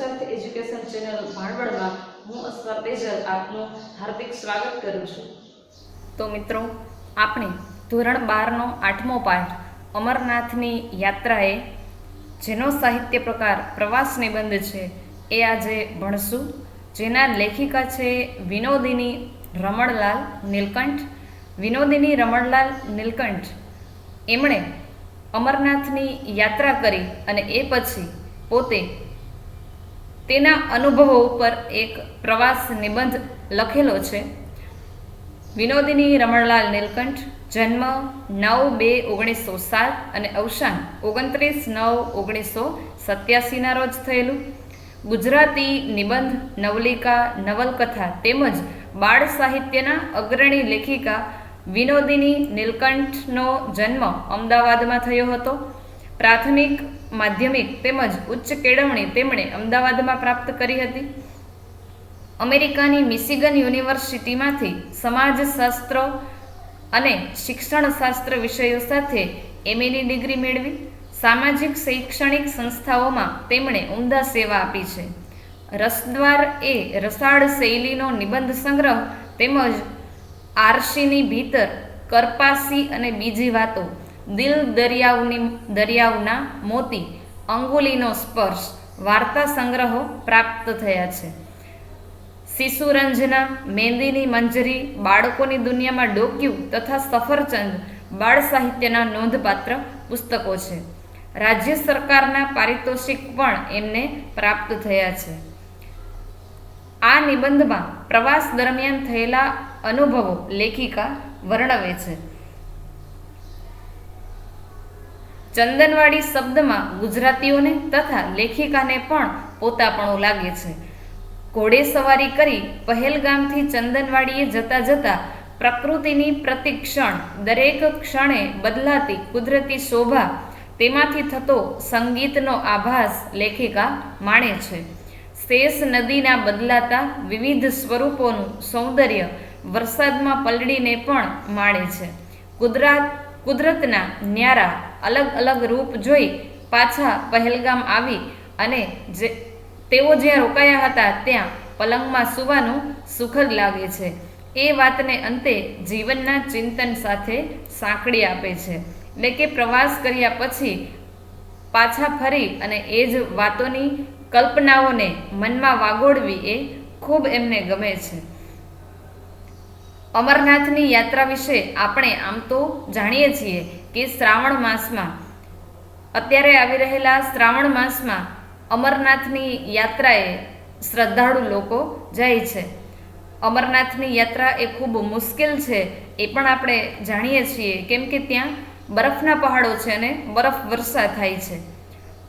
પુરુષાર્થ education channel ભાણવડમાં હું અસ્વાર તેજલ આપનું હાર્દિક સ્વાગત કરું છું। તો મિત્રો, આપણે ધોરણ 12નો 8મો પાઠ અમરનાથની યાત્રાએ જેનો સાહિત્ય પ્રકાર પ્રવાસ નિબંધ છે એ આજે ભણશું, જેના લેખિકા છે વિનોદિની રમણલાલ નીલકંઠ। વિનોદિની રમણલાલ નીલકંઠ એમણે અમરનાથની યાત્રા કરી અને એ પછી પોતે તેના અનુભવો ઉપર એક પ્રવાસ નિબંધ લખેલો છે। વિનોદિની રમણલાલ નીલકંઠ જન્મ 9/2/1907 અને અવસાન 29/9/1987 રોજ થયેલું। ગુજરાતી નિબંધ, નવલિકા, નવલકથા તેમજ બાળ સાહિત્યના અગ્રણી લેખિકા વિનોદિની નીલકંઠનો જન્મ અમદાવાદમાં થયો હતો। પ્રાથમિક, માધ્યમિક તેમજ ઉચ્ચ કેળવણી તેમણે અમદાવાદમાં પ્રાપ્ત કરી હતી। અમેરિકાની મિશિગન યુનિવર્સિટીમાંથી સમાજશાસ્ત્ર અને શિક્ષણશાસ્ત્ર વિષયો સાથે MA ડિગ્રી મેળવી। સામાજિક શૈક્ષણિક સંસ્થાઓમાં તેમણે ઉમદા સેવા આપી છે। રસદ્વાર એ રસાળ શૈલીનો નિબંધ સંગ્રહ તેમજ આરશીની ભીતર, કરપાસી અને બીજી વાતો, દિલ દરિયાવના મોતી, અંગુલીનો સ્પર્શ વાર્તા સંગ્રહો પ્રાપ્ત થયા છે। શિશુરંજના, મહેંદીની મંજરી, બાળકોની દુનિયામાં ડોક્યુ તથા સફરચંદ બાળ સાહિત્યના નોંધપાત્ર પુસ્તકો છે। રાજ્ય સરકારના પારિતોષિક પણ એમને પ્રાપ્ત થયા છે। આ નિબંધમાં પ્રવાસ દરમિયાન થયેલા અનુભવો લેખિકા વર્ણવે છે। ચંદનવાડી શબ્દમાં ગુજરાતીઓને તથા લેખિકાને પણ પોતાપણું લાગે છે। ઘોડેસવારી કરી પહેલગામથી ચંદનવાડીએ જતા જતા પ્રકૃતિની પ્રતિક્ષણ, દરેક ક્ષણે બદલાતી કુદરતી શોભા, તેમાંથી થતો સંગીતનો આભાસ લેખિકા માણે છે। શેષ નદીના બદલાતા વિવિધ સ્વરૂપોનું સૌંદર્ય વરસાદમાં પલળીને પણ માણે છે। કુદરતના ન્યારા અલગ અલગ રૂપ જોઈ પાછા પહેલગામ આવી અને તેઓ જ્યાં રોકાયા હતા ત્યાં પલંગમાં સૂવાનું સુખદ લાગે છે। એ વાતને અંતે જીવનના ચિંતન સાથે સાંકળી આપે છે। એટલે કે પ્રવાસ કર્યા પછી પાછા ફરી અને એ જ વાતોની કલ્પનાઓને મનમાં વાગોળવી એ ખૂબ એમને ગમે છે। અમરનાથની યાત્રા વિશે આપણે આમ તો જાણીએ છીએ કે શ્રાવણ માસમાં, અત્યારે આવી રહેલા શ્રાવણ માસમાં અમરનાથની યાત્રાએ શ્રદ્ધાળુ લોકો જાય છે। અમરનાથની યાત્રા એ ખૂબ મુશ્કેલ છે એ પણ આપણે જાણીએ છીએ, કેમ કે ત્યાં બરફના પહાડો છે અને બરફ વર્ષા થાય છે।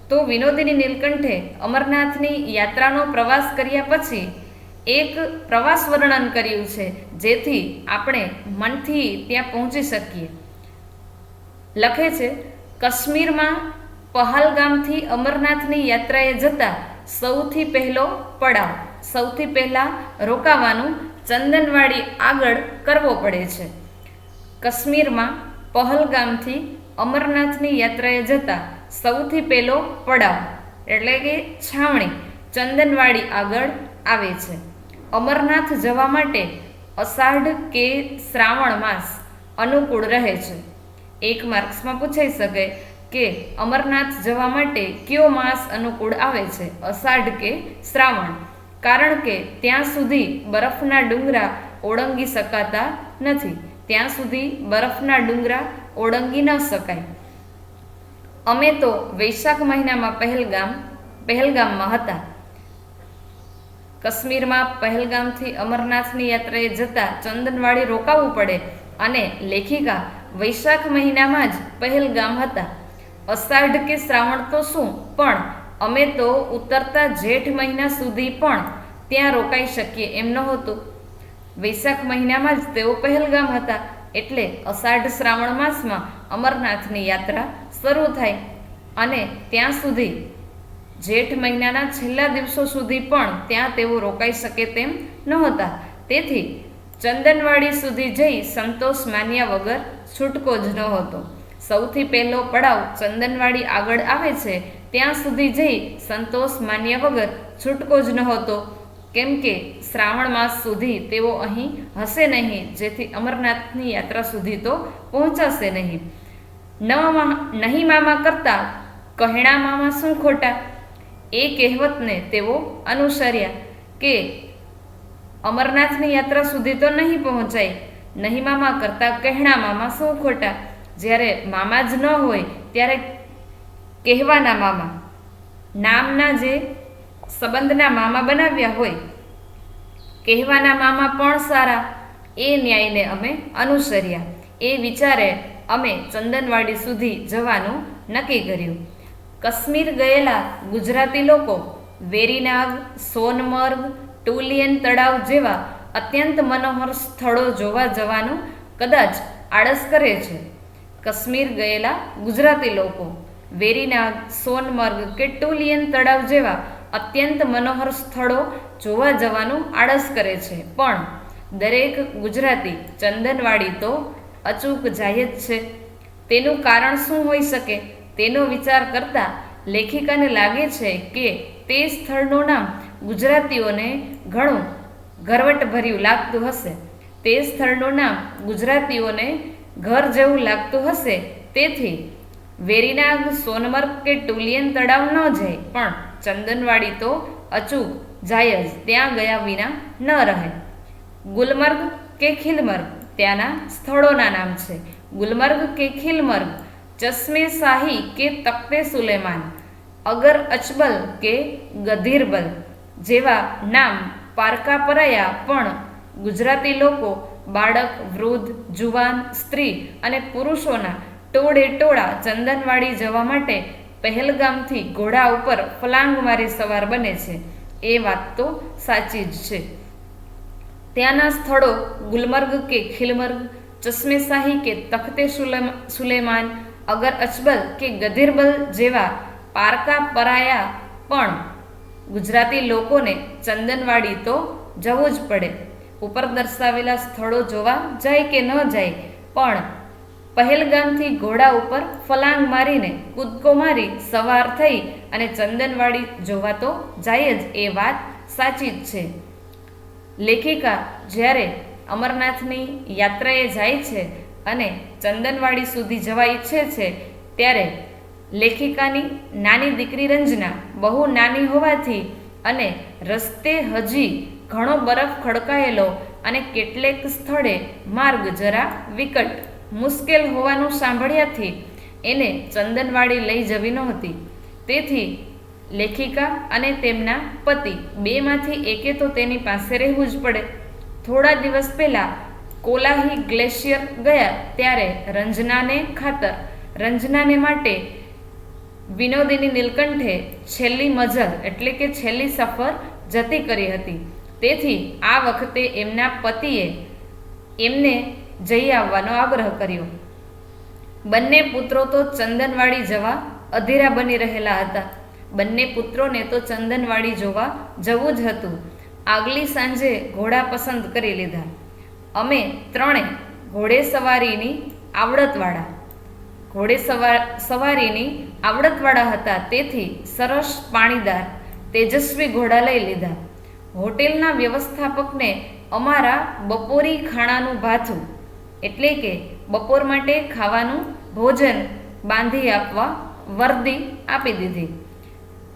તો વિનોદિની નીલકંઠે અમરનાથની યાત્રાનો પ્રવાસ કર્યા પછી એક પ્રવાસ વર્ણન કર્યું છે, જેથી આપણે મનથી ત્યાં પહોંચી શકીએ। લખે છે, કાશ્મીરમાં પહલગામથી અમરનાથની યાત્રાએ જતા સૌથી પહેલો પડાવ, સૌથી પહેલાં રોકાવાનું ચંદનવાડી આગળ કરવો પડે છે। કાશ્મીરમાં પહલગામથી અમરનાથની યાત્રાએ જતા સૌથી પહેલો પડાવ એટલે કે છાવણી ચંદનવાડી આગળ આવે છે। અમરનાથ જવા માટે અષાઢ કે શ્રાવણ માસ અનુકૂળ રહે છે। 1 માર્ક્સમાં પૂછાઈ શકે કે અમરનાથ જવા માટે કયો માસ અનુકૂળ આવે છે, અષાઢ કે શ્રાવણ? કારણ કે ત્યાં સુધી બરફના ડુંગરા ઓળંગી શકાતા નથી, ત્યાં સુધી બરફના ડુંગરા ઓળંગી ન શકાય। અમે તો વૈશાખ મહિનામાં પહેલગામમાં હતા। કાશ્મીરમાં પહેલગામથી અમરનાથની યાત્રાએ જતા ચંદનવાડી રોકાવું પડે અને લેખિકા વૈશાખ મહિનામાં જ પહેલગામ હતા। અષાઢ કે શ્રાવણ તો શું, પણ અમે તો ઉતરતા જેઠ મહિના સુધી પણ ત્યાં રોકાઈ શકીએ એમ નહોતું। વૈશાખ મહિનામાં જ તેઓ પહેલગામ હતા, એટલે અષાઢ શ્રાવણ માસમાં અમરનાથની યાત્રા શરૂ થાય અને ત્યાં સુધી જેઠ મહિનાના છેલ્લા દિવસો સુધી પણ ત્યાં તેઓ રોકાઈ શકે તેમ નહોતા। તેથી ચંદનવાડી સુધી જઈ સંતોષ માન્યા વગર છૂટકો જ નહોતો। સૌથી પહેલો પડાવ ચંદનવાડી આગળ આવે છે ત્યાં સુધી જઈ સંતોષ માન્યા વગર છૂટકો જ નહોતો, કેમ કે શ્રાવણ માસ સુધી તેઓ અહીં હશે નહીં, જેથી અમરનાથની યાત્રા સુધી તો પહોંચાશે નહીં. નહીં મામા કરતા કહેણા મામા શું ખોટા, એ કહેવતને તેઓ અનુસર્યા કે અમરનાથની યાત્રા સુધી તો નહીં પહોંચાય, નહીં મામા કરતા કહેણા મામા શું ખોટા. જ્યારે મામા જ ન હોય ત્યારે કહેવાના મામા, નામના જે સંબંધના મામા બનાવ્યા હોય, કહેવાના મામા પણ સારા. એ ન્યાયને અમે અનુસર્યા. એ વિચારે અમે ચંદનવાડી સુધી જવાનું નક્કી કર્યું. કાશ્મીર ગયેલા ગુજરાતી લોકો વેરીનાગ, સોનમર્ગ, ટુલિયન તળાવ જેવા અત્યંત મનોહર સ્થળો જોવા જવાનું કદાચ આળસ કરે છે. કાશ્મીર ગયેલા ગુજરાતી લોકો વેરીનાગ, સોનમર્ગ કે ટુલિયન તળાવ જેવા અત્યંત મનોહર સ્થળો જોવા જવાનું આળસ કરે છે, પણ દરેક ગુજરાતી ચંદનવાડી તો અચૂક જાય જ છે. તેનું કારણ શું હોઈ શકે તેનો વિચાર કરતાં લેખિકાને લાગે છે કે તે સ્થળનું નામ ગુજરાતીઓને ઘણું ગરવટભર્યું લાગતું હશે. તે સ્થળનું નામ ગુજરાતીઓને ઘર જેવું લાગતું હશે. તેથી વેરીનાગ, સોનમર્ગ કે ટુલિયન તળાવ ન જાય, પણ ચંદનવાડી તો અચૂક જાય જ, ત્યાં ગયા વિના ન રહે. ગુલમર્ગ કે ખિલમર્ગ ત્યાંના સ્થળોના નામ છે. ગુલમર્ગ કે ખિલમર્ગ, ચશ્મે શાહી કે તખ્તે સુલેમાન, અગર અચબલ કે ગધીરબલ જેવા નામ પારકા પરાયા, પણ ગુજરાતી લોકો બાળક, વૃદ્ધ, જુવાન, સ્ત્રી અને પુરુષોના ટોળે ટોળા ચંદનવાડી જવા માટે પહેલગામથી ઘોડા ઉપર ફલાંગ મારી સવાર બને છે. એ વાત તો સાચી જ છે. ત્યાંના સ્થળો ગુલમર્ગ કે ખિલમર્ગ, ચશ્મે શાહી કે તખ્તે સુલેમાન, અગર અચબલ કે ગધીરબલ જેવા પારકા પરાયા, પણ ગુજરાતી લોકોને ચંદનવાડી તો જવું જ પડે. ઉપર દર્શાવેલા સ્થળો જોવા જાય કે ન જાય, પણ પહેલગામથી ઘોડા ઉપર ફલાંગ મારીને કૂદકો મારી સવાર થઈ અને ચંદનવાડી જોવા તો જાય જ, એ વાત સાચી જ છે. લેખિકા જ્યારે અમરનાથની યાત્રાએ જાય છે અને ચંદનવાડી સુધી જવા ઈચ્છે છે, ત્યારે લેખિકાની નાની દીકરી રંજના બહુ નાની હોવાથી અને રસ્તે હજી ઘણો બરફ ખડકાયેલો અને કેટલેક સ્થળે માર્ગ જરા વિકટ મુશ્કેલ હોવાનું સાંભળ્યાથી એને ચંદનવાડી લઈ જવી નહોતી. તેથી લેખિકા અને તેમના પતિ બેમાંથી એકે તો તેની પાસે રહેવું જ પડે. થોડા દિવસ પહેલાં કોલાહી ગ્લેશિયર ગયા ત્યારે રંજનાને માટે વિનોદિની નીલકંઠે છેલ્લી મજલ એટલે કે છેલ્લી સફર જતી કરી હતી. તેથી આ વખતે એમના પતિએ એમને જઈ આવવાનો આગ્રહ કર્યો. બંને પુત્રો તો ચંદનવાડી જવા અધીરા બની રહેલા હતા. બંને પુત્રોને તો ચંદનવાડી જોવા જવું જ હતું. આગલી સાંજે ઘોડા પસંદ કરી લીધા. અમે ત્રણે ઘોડેસવારીની આવડતવાળા હતા, તેથી સરસ પાણીદાર તેજસ્વી ઘોડા લઈ લીધા. હોટેલના વ્યવસ્થાપકને અમારા બપોરી ખાણાનું ભાથું એટલે કે બપોર માટે ખાવાનું ભોજન બાંધી આપવા વર્દી આપી દીધી.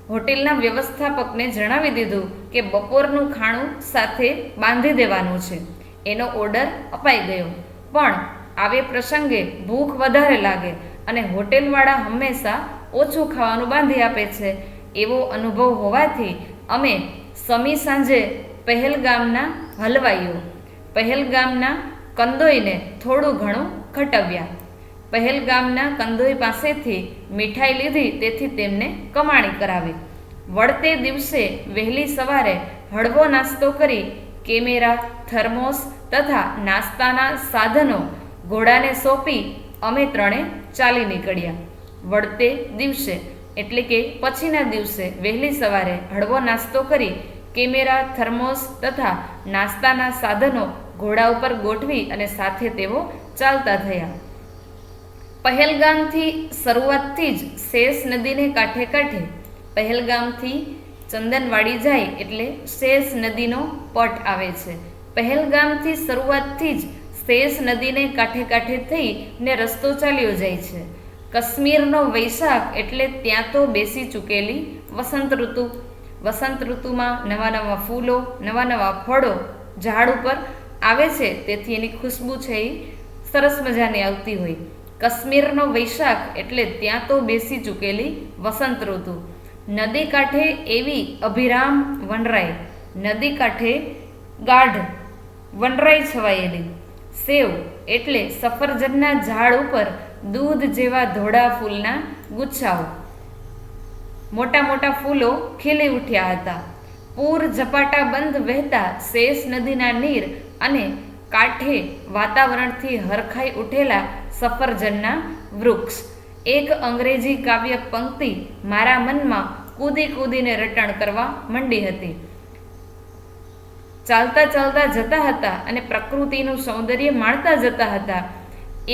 હોટેલના વ્યવસ્થાપકને જણાવી દીધું કે બપોરનું ખાણું સાથે બાંધી દેવાનું છે. એનો ઓર્ડર અપાઈ ગયો. પણ આવે પ્રસંગે ભૂખ વધારે લાગે અને હોટેલવાળા હંમેશા ઓછું ખાવાનું બાંધી આપે છે, એવો અનુભવ હોવાથી અમે સમી સાંજે પહેલગામના કંદોઈને થોડું ઘણું ખટવ્યા. પહેલગામના કંદોઈ પાસેથી મીઠાઈ લીધી, તેથી તેમને કમાણી કરાવી. વળતે દિવસે વહેલી સવારે હળવો નાસ્તો કરી કેમેરા, થર્મોસ તથા નાસ્તાના સાધનો ઘોડાને સોંપી અમે ત્રણે ચાલી નીકળ્યા. વળતે દિવસે એટલે કે પછીના દિવસે વહેલી સવારે હળવો નાસ્તો કરી કેમેરા, થર્મોસ તથા નાસ્તાના સાધનો ઘોડા ઉપર ગોઠવી અને સાથે તેઓ ચાલતા થયા. પહેલગામથી શરૂઆતથી જ શેષ નદીને કાંઠે કાંઠે પહેલગામથી ચંદનવાડી જાય એટલે શેષ નદીનો પટ આવે છે. પહેલગામથી શરૂઆતથી જ શેષ નદીને કાંઠે કાંઠે થઈને રસ્તો ચાલ્યો જાય છે. કાશ્મીરનો વૈશાખ એટલે ત્યાં તો બેસી ચૂકેલી વસંત ઋતુ. વસંત ઋતુમાં નવા નવા ફૂલો, નવા નવા ફળો ઝાડ ઉપર આવે છે, તેથી એની ખુશ્બુ છે એ સરસ મજાની આવતી હોય. કાશ્મીરનો વૈશાખ એટલે ત્યાં તો બેસી ચૂકેલી વસંત ઋતુ. નદી કાંઠે એવી અભિરામ વનરાય, નદી કાંઠે ગાઢ વનરાઈ છવાયેલી. સેવ એટલે સફરજનના ઝાડ ઉપર દૂધ જેવા ધોળા ફૂલના ગુચ્છાઓ. મોટા મોટા ફૂલો ખીલી ઉઠ્યા હતા. પૂર ઝપાટા બંધ વહેતા શેષ નદીના નીર અને કાંઠે વાતાવરણથી હરખાઈ ઉઠેલા સફરજનના વૃક્ષ. એક અંગ્રેજી કાવ્ય પંક્તિ મારા મનમાં કૂદી કૂદીને રટણ કરવા માંડી હતી. ચાલતા ચાલતા જતા હતા અને પ્રકૃતિનું સૌંદર્ય માણતા જતા હતા.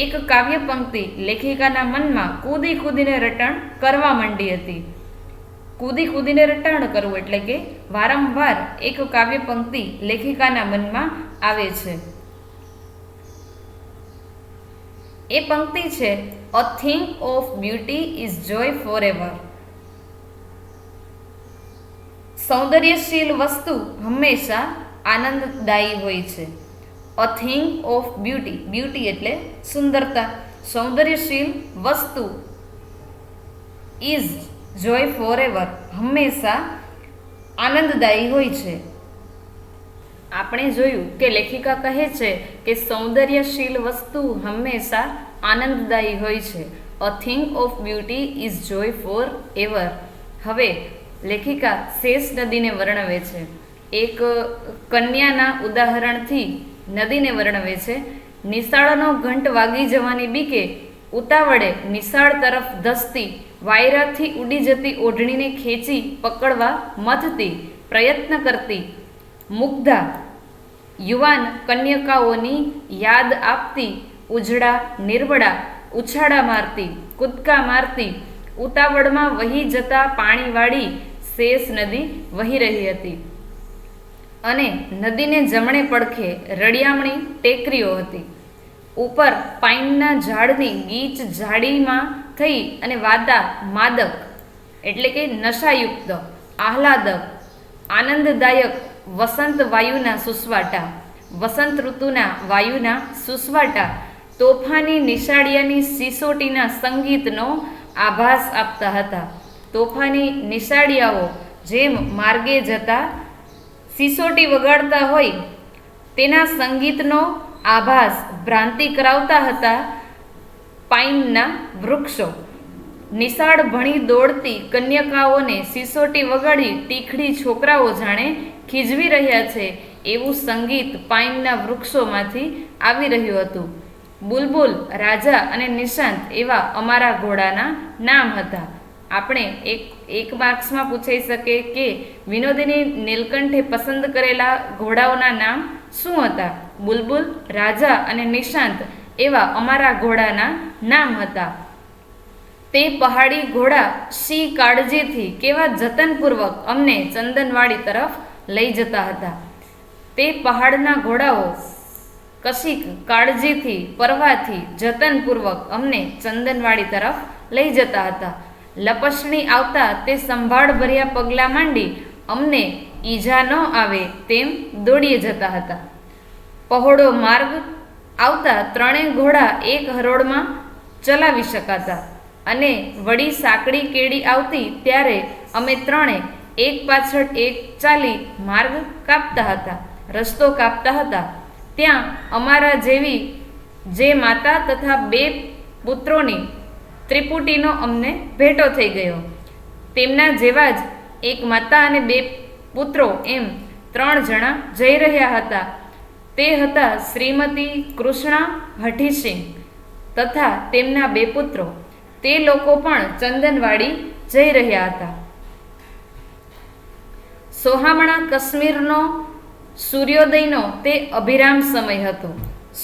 એક કાવ્ય પંક્તિ લેખિકાના મનમાં કૂદી કૂદીને રટણ કરવા માંડી હતી. કૂદી કૂદીને રટણ કરવું એટલે કે વારંવાર એક કાવ્ય પંક્તિ લેખિકાના મનમાં આવે છે. એ પંક્તિ છે a thing of beauty is joy four ever. સૌંદર્યશીલ વસ્તુ હંમેશા આનંદદાયી હોય છે. A thing of beauty, beauty એટલે સુંદરતા. સૌંદર્યશીલ વસ્તુ ઇઝ જોય ફોર એવર, હંમેશા આનંદદાયી હોય છે. આપણે જોયું કે લેખિકા કહે છે કે સૌંદર્યશીલ વસ્તુ હંમેશા આનંદદાયી હોય છે. A thing of beauty is joy four ever. હવે લેખિકા શેષ નદીને વર્ણવે છે. એક કન્યાના ઉદાહરણથી નદીને વર્ણવે છે. નિશાળનો ઘંટ વાગી જવાની બીકે ઉતાવળે નિશાળ તરફ ધસતી, વાયરાથી ઉડી જતી ઓઢણીને ખેંચી પકડવા મથતી, પ્રયત્ન કરતી મુગ્ધા યુવાન કન્યકાઓની યાદ આપતી, ઉજળા નિર્બળા ઉછાળા મારતી, કૂદકા મારતી, ઉતાવળમાં વહી જતા પાણીવાળી શેષ નદી વહી રહી હતી. અને નદીને જમણે પડખે રળિયામણી ટેકરીઓ હતી. ઉપર પાઇનના ઝાડની ગીચ ઝાડીમાં થઈ અને વાદા માદક એટલે કે નશાયુક્ત, આહલાદક, આનંદદાયક વસંત વાયુના સુસવાટા, વસંત ઋતુના વાયુના સુસવાટા તોફાની નિશાળિયાની સિસોટીના સંગીતનો આભાસ આપતા હતા. તોફાની નિશાળિયાઓ જેમ માર્ગે જતા સિસોટી વગાડતા હોય તેના સંગીતનો આભાસ ભ્રાંતિ કરાવતા હતા પાઇનના વૃક્ષો. નિશાળ ભણી દોડતી કન્યકાઓને સિસોટી વગાડી ટીખડી છોકરાઓ જાણે ખીજવી રહ્યા છે એવું સંગીત પાઇનના વૃક્ષોમાંથી આવી રહ્યું હતું. બુલબુલ, રાજા અને નિશાંત એવા અમારા ઘોડાના નામ હતા. આપણે એક માર્ક્સમાં પૂછાઈ શકે કે વિનોદિની નીલકંઠે પસંદ કરેલા ઘોડાઓના નામ શું હતા? બુલબુલ, રાજા અને નિશાંત એવા અમારા ઘોડાના નામ હતા. તે પહાડી ઘોડા શી કાળજીથી, કેવા જતનપૂર્વક અમને ચંદનવાડી તરફ લઈ જતા હતા. તે પહાડના ઘોડાઓ કશીક કાળજીથી, પરવાથી, જતનપૂર્વક અમને ચંદનવાડી તરફ લઈ જતા હતા. લપસણી આવતા તે સંભાળભર્યા પગલાં માંડી અમને ઈજા ન આવે તેમ દોડીએ જતા હતા. પહોળો માર્ગ આવતા ત્રણેય ઘોડા એક હરોળમાં ચલાવી શકાતા અને વળી સાંકડી કેડી આવતી ત્યારે અમે ત્રણે એક પાછળ એક ચાલી માર્ગ કાપતા હતા, રસ્તો કાપતા હતા. ત્યાં અમારા જેવી જે માતા તથા બે પુત્રોની ત્રિપુટીનો અમને ભેટો થઈ ગયો. તેમના જેવા જ એક માતા અને બે પુત્રો એમ 3 જણા જઈ રહ્યા હતા. તે હતા શ્રીમતી કૃષ્ણા હઠીસિંહ તથા તેમના 2 પુત્રો. તે લોકો પણ ચંદનવાડી જઈ રહ્યા હતા. સોહામણા કાશ્મીરનો સૂર્યોદયનો તે અભિરામ સમય હતો.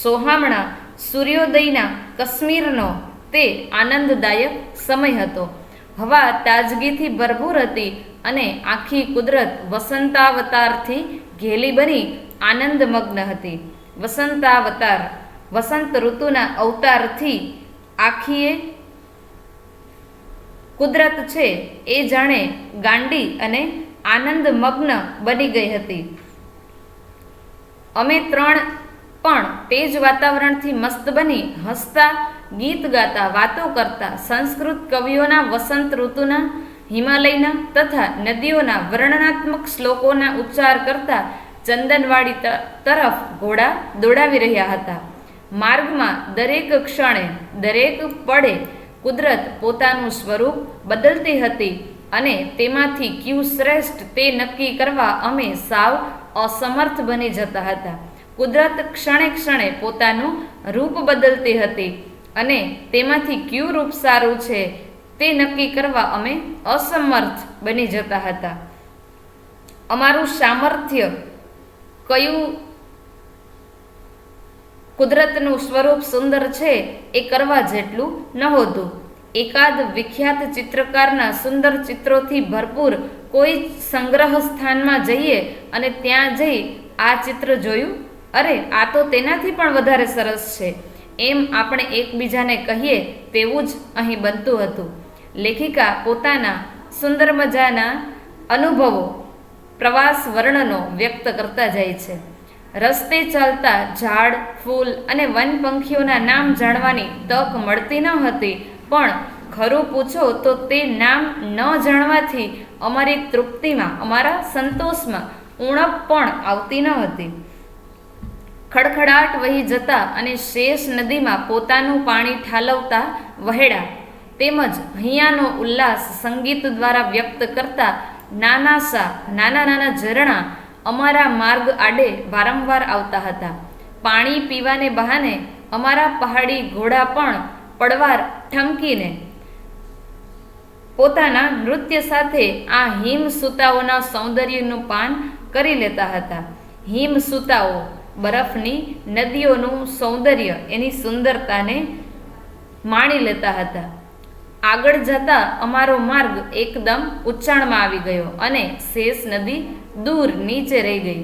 સોહામણા સૂર્યોદયના કાશ્મીરનો તે આનંદદાયક સમય હતો. હવા તાજગીથી ભરપૂર હતી અને આખી કુદરત વસંતાવતારથી ઘેલી બની આનંદમગ્ન હતી. વસંતાવતાર વસંત ઋતુના અવતારથી આખીએ કુદરત છે એ જાણે ગાંડી અને આનંદમગ્ન બની ગઈ હતી. અમે ત્રણ પણ તે જ વાતાવરણથી મસ્ત બની હસતા, ગીત ગાતા, વાતો કરતા, સંસ્કૃત કવિઓના વસંત ઋતુના, હિમાલયના તથા નદીઓના વર્ણનાત્મક શ્લોકોના ઉચ્ચાર કરતા ચંદનવાડી તરફ ઘોડા દોડાવી રહ્યા હતા. માર્ગમાં દરેક ક્ષણે, દરેક પળે કુદરત પોતાનું સ્વરૂપ બદલતી હતી અને તેમાંથી ક્યુ શ્રેષ્ઠ તે નક્કી કરવા અમે સાવ અસમર્થ બની જતા હતા. કુદરત ક્ષણે ક્ષણે પોતાનું રૂપ બદલતી હતી અને તેમાંથી ક્યુ રૂપ સારું છે તે નક્કી કરવા અમે અસમર્થ બની જતા હતા. અમારું સામર્થ્ય કયું કુદરતનું સ્વરૂપ સુંદર છે એ કરવા જેટલું નહોતું. એકાદ વિખ્યાત ચિત્રકારના સુંદર ચિત્રોથી ભરપૂર કોઈ સંગ્રહ સ્થાનમાં જઈએ અને ત્યાં જઈ આ ચિત્ર જોયું, અરે આ તો તેનાથી પણ વધારે સરસ છે, એમ આપણે એકબીજાને કહીએ તેવું જ અહીં બનતું હતું. લેખિકા પોતાના સુંદર મજાના અનુભવો, પ્રવાસ વર્ણનો વ્યક્ત કરતા જાય છે. રસ્તે ચાલતા ઝાડ, ફૂલ અને વન પંખીઓના નામ જાણવાની તક મળતી ન હતી, પણ ખરું પૂછો તો તે નામ ન જાણવાથી અમારી તૃપ્તિમાં, અમારા સંતોષમાં ઉણપ પણ આવતી ન હતી. ખડખડાટ વહી જતા અને શેષ નદીમાં પોતાનું પાણી ઠાલવતા વહેડા તેમજ હૈયાનો ઉલ્લાસ સંગીત દ્વારા વ્યક્ત કરતા નાના નાના ઝરણા અમારા માર્ગ આડે વારંવાર આવતા હતા. પાણી પીવાને બહાને અમારા પહાડી ઘોડા પણ પડવાર ઠમકીને પોતાના નૃત્ય સાથે આ હિમસૂતાઓના સૌંદર્યનું પાન કરી લેતા હતા. હિમસૂતાઓ બરફની નદીઓનું સૌંદર્ય, એની સુંદરતાને માણી લેતા હતા. આગળ જતા અમારો માર્ગ એકદમ ઊંચાણમાં આવી ગયો અને શેષ નદી દૂર નીચે રહી ગઈ.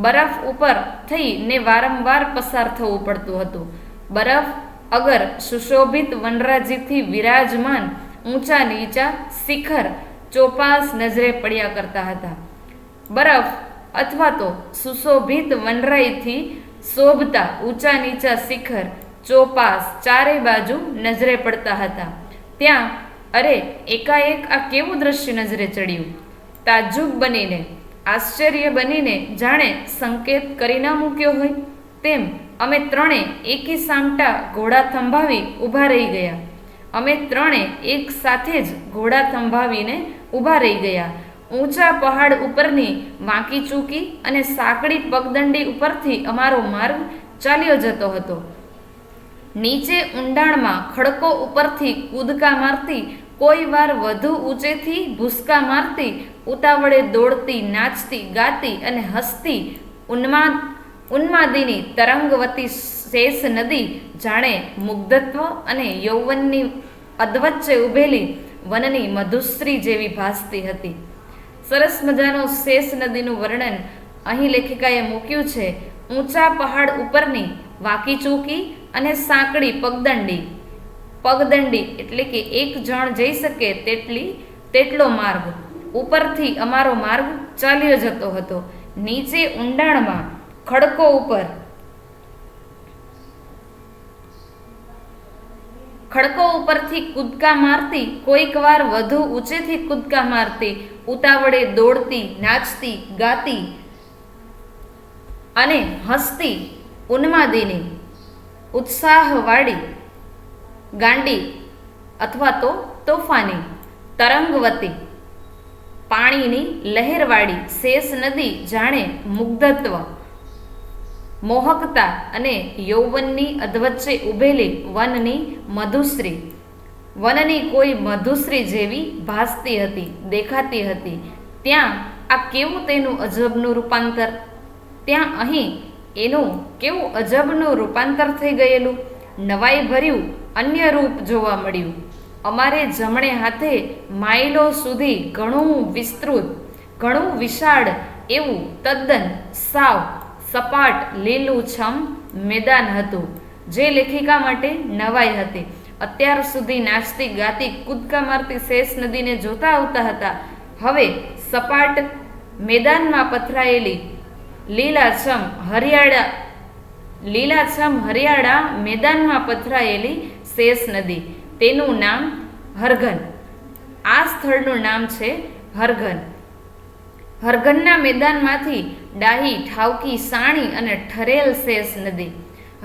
બરફ ઉપર થઈને વારંવાર પસાર થવું પડતું હતું. બરફ અગર સુશોભિત વનરાજીથી વિરાજમાન ઊંચા નીચા શિખર ચોપાસ નજરે પડ્યા કરતા હતા. બરફ અથવા તો સુશોભિત વનરાઈથી શોભતા ઊંચા નીચા શિખર ચોપાસ ચારે બાજુ નજરે પડતા હતા. ત્યાં અરે એકાએક આ કેવું દ્રશ્ય નજરે ચડ્યું! તાજુબ બનીને, આશ્ચર્ય બનીને જાણે સંકેત કરી ન મૂક્યો હોય તેમ અમે ત્રણે એકી સામટા ઘોડા થંભાવી ઊભા રહી ગયા. અમે ત્રણે એક સાથે જ ઘોડા થંભાવીને ઊભા રહી ગયા. ઊંચા પહાડ ઉપરની વાંકી ચૂકી અને સાંકડી પગદંડી ઉપરથી અમારો માર્ગ ચાલ્યો જતો હતો. નીચે ઊંડાણમાં ખડકો ઉપરથી કૂદકા મારતી, કોઈ વાર વધુ ઊંચેથી ભૂસકા મારતી, ઉતાવળે દોડતી, નાચતી, ગાતી અને હસતી ઉન્માદિની તરંગવતી શેષ નદી જાણે મુગ્ધત્વ અને યૌવનની અધવચ્ચે ઉભેલી વનની મધુશ્રી જેવી ભાસતી હતી. સરસ મજાનું શેષ નદીનું વર્ણન અહીં લેખિકાએ મૂક્યું છે. ઊંચા પહાડ ઉપરની વાંકી ચૂકી અને સાંકડી પગદંડી એટલે કે એક જણ જઈ શકે તેટલો માર્ગ ઉપરથી અમારો માર્ગ ચાલ્યો જતો હતો. નીચે ઊંડાણમાં ખડકો ઉપરથી કૂદકા મારતી, કોઈક વાર વધુ ઊંચેથી કૂદકા મારતી, ઉતાવળે દોડતી, નાચતી, ગાતી અને હસતી ઉન્માદિની, ઉત્સાહવાળી, ગાંડી અથવા તો તોફાની, તરંગવતી, પાણીની લહેરવાળી શેષ નદી જાણે મુગ્ધત્વ, મોહકતા અને યૌવનની અધવચ્ચે ઉભેલી વનની મધુશ્રી, વનની કોઈ મધુશ્રી જેવી ભાસતી હતી, દેખાતી હતી. ત્યાં આ કેવું તેનું અજબનું રૂપાંતર! ત્યાં અહીં એનું કેવું અજબનું રૂપાંતર થઈ ગયેલું! નવાઈ ભર્યું અન્ય રૂપ જોવા મળ્યું. અમારે જમણે હાથે માઇલો સુધી ઘણું વિસ્તૃત, ઘણું વિશાળ એવું તદ્દન સાવ સપાટ લીલુંછમ મેદાન હતું, જે લેખિકા માટે નવાઈ હતી. અત્યાર સુધી નાચતી ગાતી કૂદકા મારતી શેષ નદીને જોતા આવતા હતા. હવે સપાટ મેદાનમાં પથરાયેલી લીલાછમ હરિયાળા મેદાનમાં પથરાયેલી શેષ નદી, તેનું નામ હરઘન. આ સ્થળનું નામ છે હરઘન. હરઘનના મેદાનમાંથી ડાહી, ઠાવકી, સાણી અને ઠરેલ શેષ નદી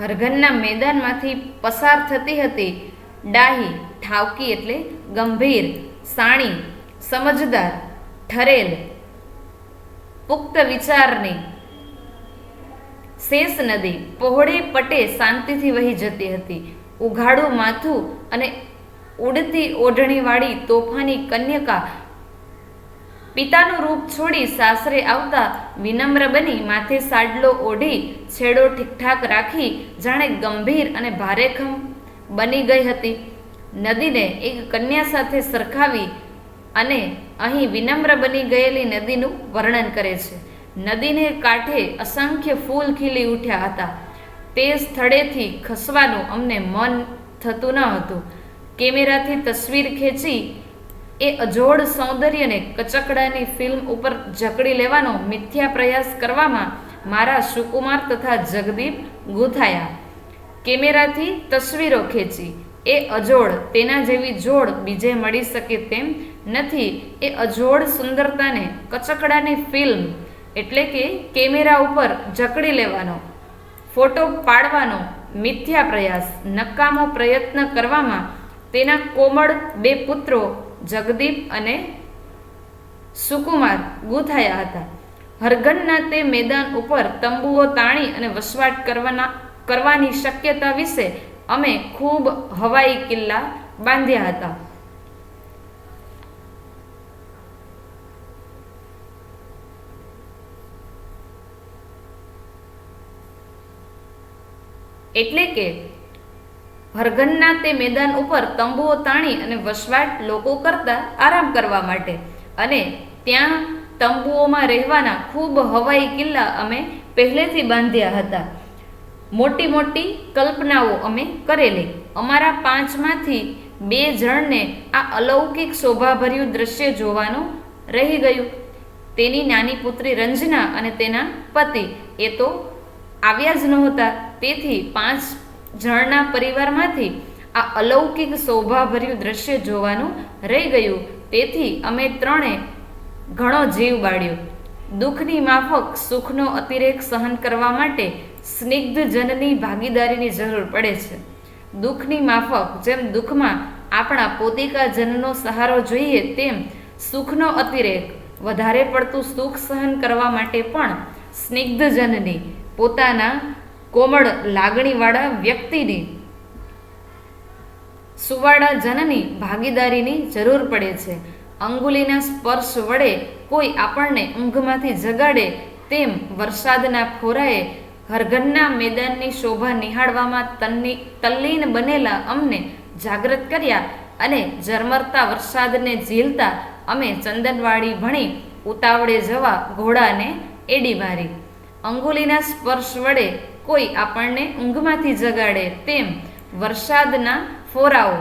હરઘનના મેદાનમાંથી પસાર થતી હતી. ડાહી, ઠાવકી એટલે ગંભીર, સાણી સમજદાર, ઠરેલ પુખ્ત વિચારની શેષ નદી પહોળે પટે શાંતિથી વહી જતી હતી. ઉઘાડું માથું અને ઉડતી ઓઢણીવાળી તોફાની કન્યકા પિતાનું રૂપ છોડી સાસરે આવતા વિનમ્ર બની માથે સાડલો ઓઢી છેડો ઠીકઠાક રાખી જાણે ગંભીર અને ભારેખમ બની ગઈ હતી. નદીને એક કન્યા સાથે સરખાવી અને અહીં વિનમ્ર બની ગયેલી નદીનું વર્ણન કરે છે. નદીને કાંઠે અસંખ્ય ફૂલ ખીલી ઉઠ્યા હતા. તે સ્થળેથી ખસવાનું અમને મન થતું ન હતું. કેમેરાથી તસવીર ખેંચી એ અજોડ સૌંદર્યને કચકડાની ફિલ્મ ઉપર જકડી લેવાનો મિથ્યા પ્રયાસ કરવામાં મારા સુકુમાર તથા જગદીપ ગૂંથાયા. કેમેરાથી તસવીરો ખેંચી એ અજોડ, તેના જેવી જોડ બીજે મળી શકે તેમ નથી. એ અજોડ સુંદરતાને કચકડાની ફિલ્મ એટલે કે કેમેરા ઉપર જકડી લેવાનો, ફોટો પાડવાનો મિથ્યા પ્રયાસ, નકામો પ્રયત્ન કરવામાં તેના કોમળ બે પુત્રો જગદીપ અને સુકુમાર ગૂંથાયા હતા. હરઘનના તે મેદાન ઉપર તંબુઓ તાણી અને વસવાટ કરવાની શક્યતા વિશે અમે ખૂબ હવાઈ કિલ્લા બાંધ્યા હતા. એટલે કે હરઘનના તે મેદાન ઉપર તંબુઓ તાણી અને વસવાટ લોકો કરતા આરામ કરવા માટે, અને ત્યાં તંબુઓમાં રહેવાના ખૂબ હવાઈ કિલ્લા અમે પહેલેથી બાંધ્યા હતા. મોટી મોટી કલ્પનાઓ અમે કરેલી. અમારા 5માંથી 2 જણને આ અલૌકિક શોભાભર્યું દ્રશ્ય જોવાનું રહી ગયું. તેની નાની પુત્રી રંજના અને તેના પતિ એ તો આવ્યા જ નહોતા. તેથી 5 જણના પરિવારમાંથી આ અલૌકિક શોભાભર્યું દ્રશ્ય જોવાનું રહી ગયું. તેથી અમે 3એ ઘણો જીવ બાળ્યો. દુઃખની માફક સુખનો અતિરેક સહન કરવા માટે સ્નિગ્ધ જનની ભાગીદારીની જરૂર પડે છે. દુઃખની માફક જેમ દુઃખમાં આપણા પોતિકા જનનો સહારો જોઈએ, તેમ સુખનો અતિરેક, વધારે પડતું સુખ સહન કરવા માટે પણ સ્નિગ્ધ જનની, પોતાના કોમળ લાગણીવાળા વ્યક્તિની, સુવાળા જનની ભાગીદારીની જરૂર પડે છે. અંગુલીના સ્પર્શ વડે કોઈ આપણને ઊંઘમાંથી જગાડે તેમ વરસાદના ફોરાએ હરઘનના મેદાનની શોભા નિહાળવામાં તલ્લીન બનેલા અમને જાગૃત કર્યા, અને ઝરમરતા વરસાદને ઝીલતા અમે ચંદનવાડી ભણી ઉતાવળે જવા ઘોડાને એડી મારી. અંગુલીના સ્પર્શ વડે કોઈ આપણને ઊંઘમાંથી જગાડે તેમ વરસાદના ફોરાઓ,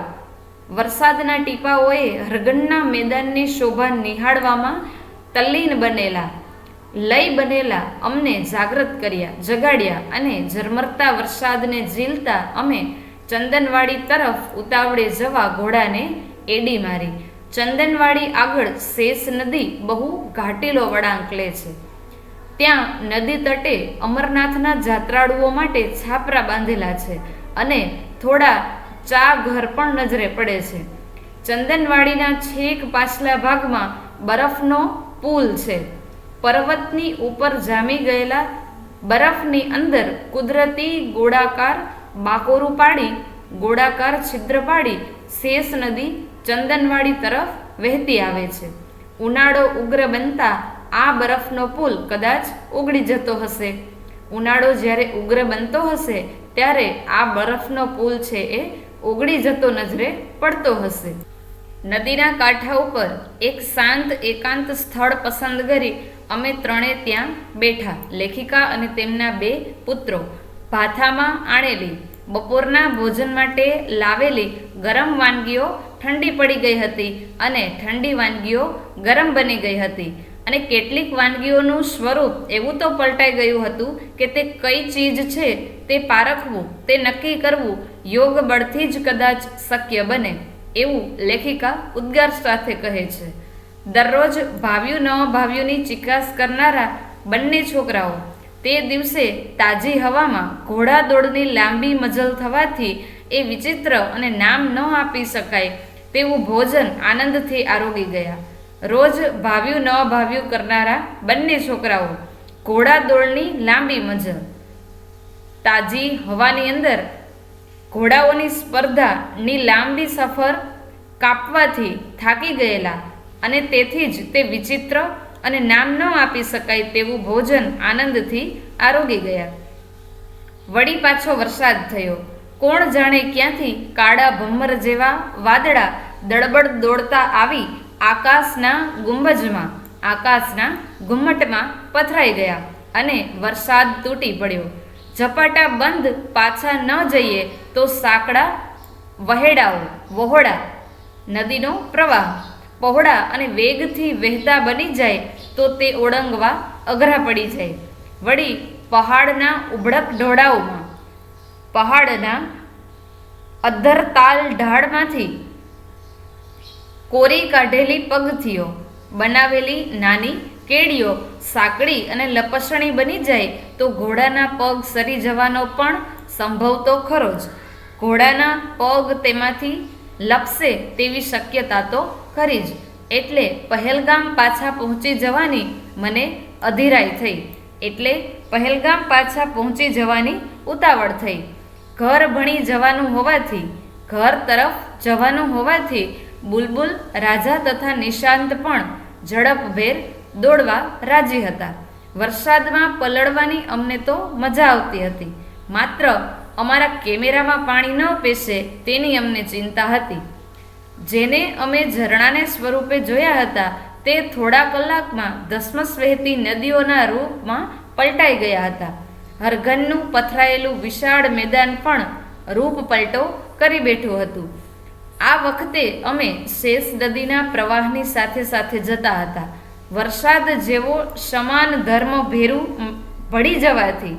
વરસાદના ટીપાઓએ હરઘનના મેદાનની શોભા નિહાળવામાં તલ્લીન બનેલા, લય બનેલા અમને જાગૃત કર્યા, જગાડ્યા, અને ઝરમરતા વરસાદને ઝીલતા અમે ચંદનવાડી તરફ ઉતાવળે જવા ઘોડાને એડી મારી. ચંદનવાડી આગળ શેષ નદી બહુ ઘાટીલો વળાંક લે છે. ત્યાં નદી તટે અમરનાથના જાત્રાળુઓ માટે છાપરા બાંધેલા છે, અને થોડા ચા ઘર પણ નજરે પડે છે. ચંદનવાડીના છેક પાછલા ભાગમાં બરફનો પુલ છે. પર્વતની ઉપર જામી ગયેલા બરફની અંદર કુદરતી ગોળાકાર બાકોરું પાડી, ગોળાકાર છિદ્ર પાડી શેષ નદી ચંદનવાડી તરફ વહેતી આવે છે. ઉનાળો ઉગ્ર બનતા આ બરફનો પુલ કદાચ ઓગળી જતો હશે. ઉનાળો જ્યારે ઉગ્ર બનતો હશે ત્યારે આ બરફનો પુલ છે એ ઓગળી જતો નજરે પડતો હશે. નદીના કાંઠા ઉપર એક શાંત એકાંત સ્થળ પસંદ કરી અમે ત્રણે ત્યાં બેઠા. લેખિકા અને તેમના 2 પુત્રો. ભાથામાં આણેલી બપોરના ભોજન માટે લાવેલી ગરમ વાનગીઓ ઠંડી પડી ગઈ હતી અને ઠંડી વાનગીઓ ગરમ બની ગઈ હતી અને કેટલીક વાનગીઓનું સ્વરૂપ એવું તો પલટાઈ ગયું હતું કે તે કઈ ચીજ છે તે પારખવું, તે નક્કી કરવું યોગ બળથી જ કદાચ શક્ય બને એવું લેખિકા ઉદ્ગાર સાથે કહે છે. દરરોજ ભાવ્યું ન ભાવ્યુંની ચિકાસ કરનારા બંને છોકરાઓ તે દિવસે તાજી હવામાં ઘોડાદોડની લાંબી મજલ થવાથી એ વિચિત્ર અને નામ ન આપી શકાય તેવું ભોજન આનંદથી આરોગી ગયા. રોજ ભાવ્યું ન ભાવ્યું કરનારા બંને છોકરાઓ ઘોડાદોડની લાંબી મજલ, તાજી હવાની અંદર ઘોડાઓની સ્પર્ધાની લાંબી સફર કાપવાથી થાકી ગયેલા અને તેથી જ તે વિચિત્ર અને નામ ન આપી શકાય તેવું ભોજન આનંદથી આરોગી ગયા. વળી પાછો વરસાદ થયો. કોણ જાણે ક્યાંથી કાળા ભમર જેવા વાદળા દળબડ દોડતા આવી આકાશના ઘુમ્મટમાં પથરાઈ ગયા અને વરસાદ તૂટી પડ્યો. ઝપાટા બંધ પાછા ન જઈએ તો સાંકડા વહોડા નદીનો પ્રવાહ પહોળા અને વેગથી વહેતા બની જાય તો તે ઓળંગવા અઘરા પડી જાય. વળી પહાડના ઉભળક ઢોળાવમાં, પહાડના અધ્ધરતાલ ઢાળમાંથી કોરી કાઢેલી પગથીઓ, બનાવેલી નાની કેડીઓ સાંકડી અને લપસણી બની જાય તો ઘોડાના પગ સરી જવાનો પણ સંભવ તો ખરો જ. ઘોડાના પગ તેમાંથી લપસે તેવી શક્યતા તો ખરી જ. એટલે પહેલગામ પાછા પહોંચી જવાની મને અધીરાઈ થઈ. ઉતાવળ થઈ. ઘર તરફ જવાનું હોવાથી બુલબુલ, રાજા તથા નિશાંત પણ ઝડપભેર દોડવા રાજી હતા. વરસાદમાં પલળવાની અમને તો મજા આવતી હતી, માત્ર અમારા કેમેરામાં પાણી ન પેસે તેની અમને ચિંતા હતી. જેને અમે ઝરણાને સ્વરૂપે જોયા હતા તે થોડા કલાકમાં ધસમસ વહેતી નદીઓના રૂપમાં પલટાઈ ગયા હતા. હરઘનનું પથરાયેલું વિશાળ મેદાન પણ રૂપ પલટો કરી બેઠું હતું. આ વખતે અમે શેષ નદીના પ્રવાહની સાથે સાથે જતા હતા. વરસાદ જેવો સમાન ધર્મ ભેરું ભળી જવાથી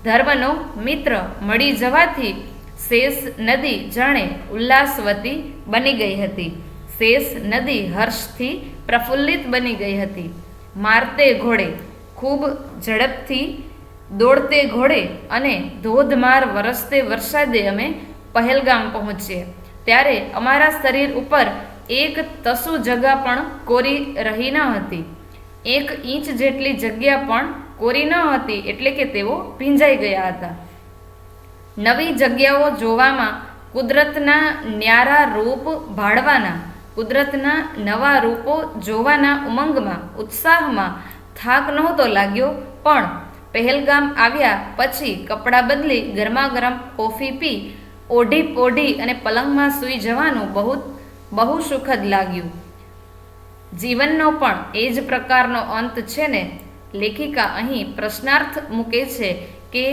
ધર્મનો મિત્ર મળી જવાથી શેષ નદી જાણે ઉલ્લાસવતી બની ગઈ હતી. શેષ નદી હર્ષથી પ્રફુલ્લિત બની ગઈ હતી. મારતે ઘોડે, ખૂબ ઝડપથી દોડતે ઘોડે અને ધોધમાર વરસતે વરસાદે અમે પહેલગામ પહોંચ્યા. ત્યારે અમારા શરીર ઉપર એક તસુ જગા પણ કોરી રહી ન હતી. 1 ઇંચ જેટલી જગ્યા પણ કોરી ન હતી, એટલે કે તેઓ ભીંજાઈ ગયા હતા. નવી જગ્યાઓ જોવામાં, કુદરતના ન્યારા રૂપ ભાળવાના, કુદરતના નવા રૂપો જોવાના ઉમંગમાં, ઉત્સાહમાં થાક નહોતો લાગ્યો. પણ પહેલગામ આવ્યા પછી કપડાં બદલી ગરમાગરમ કોફી પી ઓઢી પોઢી અને પલંગમાં સૂઈ જવાનું બહુ સુખદ લાગ્યું. જીવનનો પણ એ જ પ્રકારનો અંત છે ને? લેખિકા અહીં પ્રશ્નાર્થ મૂકે છે કે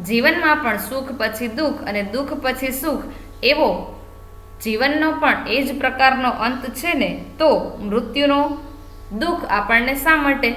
જીવનમાં પણ સુખ પછી દુઃખ અને દુઃખ પછી સુખ એવો જીવનનો પણ એ જ પ્રકારનો અંત છે ને? તો મૃત્યુનો દુઃખ આપણને શા માટે?